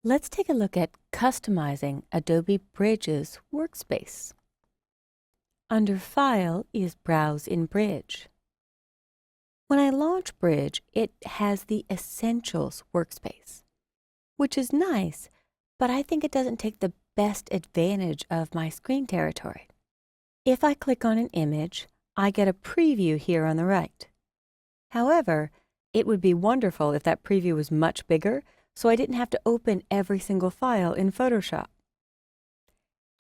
Let's take a look at customizing Adobe Bridge's workspace. Under File is Browse in Bridge. When I launch Bridge, it has the Essentials workspace, which is nice, but I think it doesn't take the best advantage of my screen territory. If I click on an image, I get a preview here on the right. However, it would be wonderful if that preview was much bigger, so I didn't have to open every single file in Photoshop.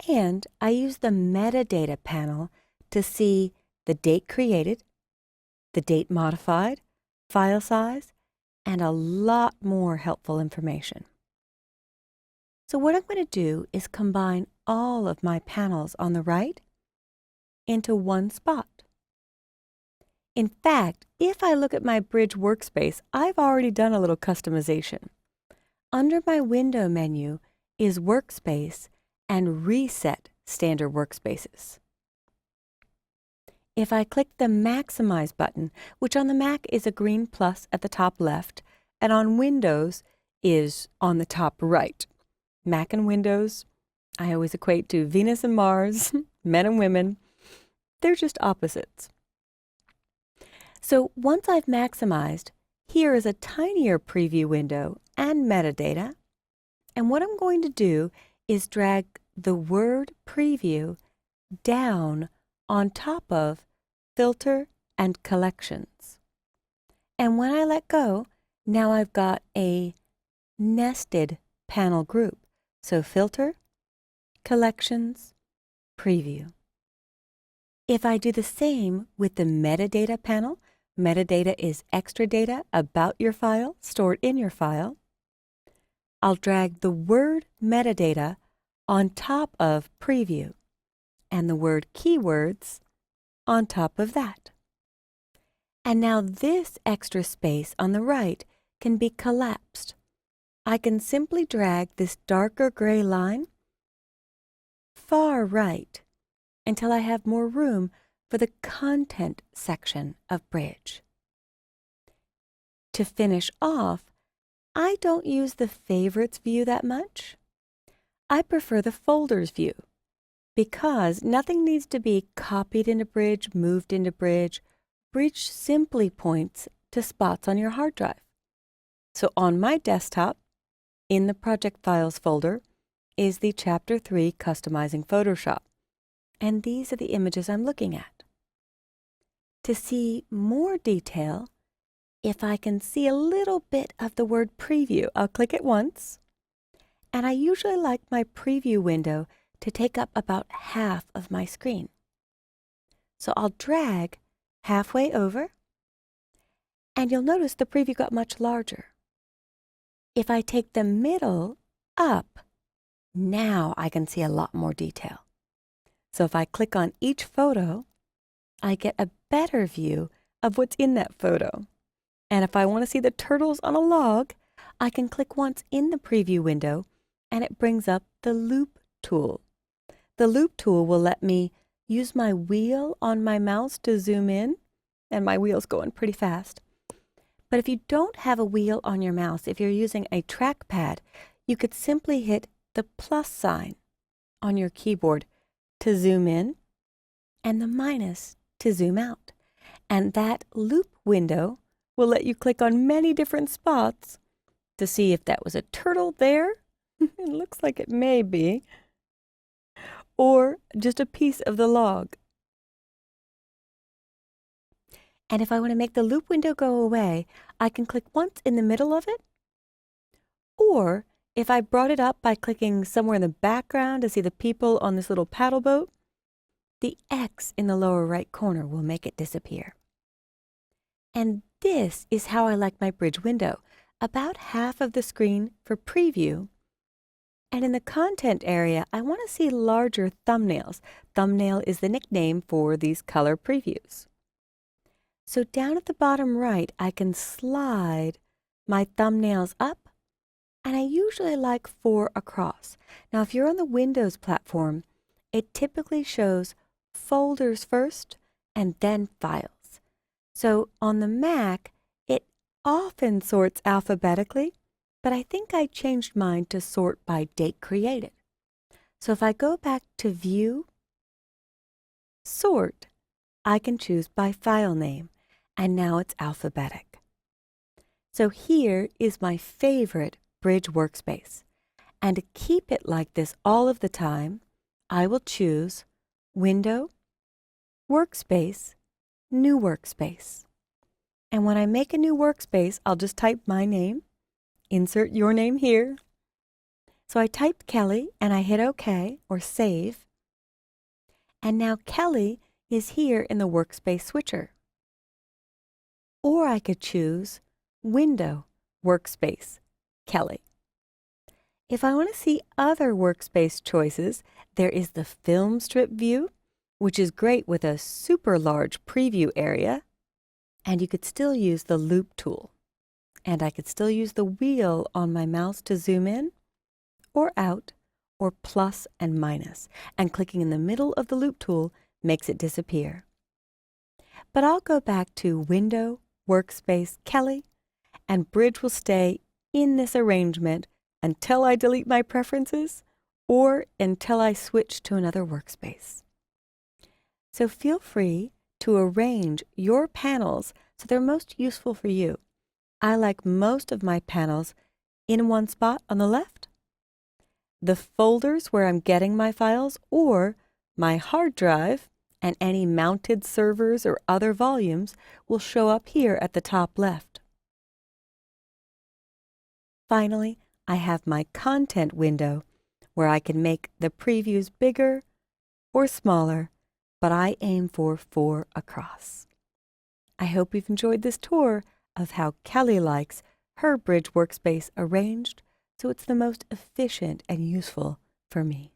And I use the Metadata panel to see the date created, the date modified, file size, and a lot more helpful information. So what I'm going to do is combine all of my panels on the right into one spot. In fact, if I look at my Bridge workspace, I've already done a little customization. Under my Window menu is Workspace and Reset Standard Workspaces. If I click the Maximize button, which on the Mac is a green plus at the top left, and on Windows is on the top right. Mac and Windows, I always equate to Venus and Mars, men and women. They're just opposites. So once I've maximized, here is a tinier preview window and metadata. And what I'm going to do is drag the word preview down on top of filter and collections. And when I let go, now I've got a nested panel group. So filter, collections, preview. If I do the same with the metadata panel, metadata is extra data about your file stored in your file. I'll drag the word metadata on top of preview and the word keywords on top of that. And now this extra space on the right can be collapsed. I can simply drag this darker gray line far right until I have more room for the content section of Bridge. To finish off, I don't use the Favorites view that much. I prefer the Folders view because nothing needs to be copied into Bridge, moved into Bridge. Bridge simply points to spots on your hard drive. So on my desktop, in the Project Files folder, is the Chapter 3 Customizing Photoshop. And these are the images I'm looking at. To see more detail, if I can see a little bit of the word preview, I'll click it once. And I usually like my preview window to take up about half of my screen. So I'll drag halfway over, and you'll notice the preview got much larger. If I take the middle up, now I can see a lot more detail. So if I click on each photo, I get a better view of what's in that photo. And if I want to see the turtles on a log, I can click once in the preview window and it brings up the loop tool. The loop tool will let me use my wheel on my mouse to zoom in, and my wheel's going pretty fast. But if you don't have a wheel on your mouse, if you're using a trackpad, you could simply hit the plus sign on your keyboard to zoom in and the minus to zoom out. And that loop window will let you click on many different spots to see if that was a turtle there. It looks like it may be. Or just a piece of the log. And if I want to make the loop window go away, I can click once in the middle of it. Or if I brought it up by clicking somewhere in the background to see the people on this little paddle boat, the X in the lower right corner will make it disappear. And this is how I like my Bridge window. About half of the screen for preview. And in the content area, I want to see larger thumbnails. Thumbnail is the nickname for these color previews. So down at the bottom right, I can slide my thumbnails up, and I usually like 4 across. Now, if you're on the Windows platform, it typically shows folders first and then files. So on the Mac, it often sorts alphabetically, but I think I changed mine to sort by date created. So if I go back to View, Sort, I can choose by file name, and now it's alphabetic. So here is my favorite Bridge workspace, and to keep it like this all of the time, I will choose Window, Workspace, New Workspace. And when I make a new workspace, I'll just type my name, insert your name here. So I typed Kelly and I hit OK or Save. And now Kelly is here in the workspace switcher. Or I could choose Window, Workspace, Kelly. If I want to see other workspace choices, there is the film strip view, which is great with a super large preview area. And you could still use the loop tool. And I could still use the wheel on my mouse to zoom in or out, or plus and minus, and clicking in the middle of the loop tool makes it disappear. But I'll go back to Window, Workspace, Kelly, and Bridge will stay in this arrangement until I delete my preferences or until I switch to another workspace. So feel free to arrange your panels so they're most useful for you. I like most of my panels in one spot on the left, the folders where I'm getting my files, or my hard drive and any mounted servers or other volumes will show up here at the top left. Finally, I have my content window where I can make the previews bigger or smaller, but I aim for 4 across. I hope you've enjoyed this tour of how Kelly likes her Bridge workspace arranged so it's the most efficient and useful for me.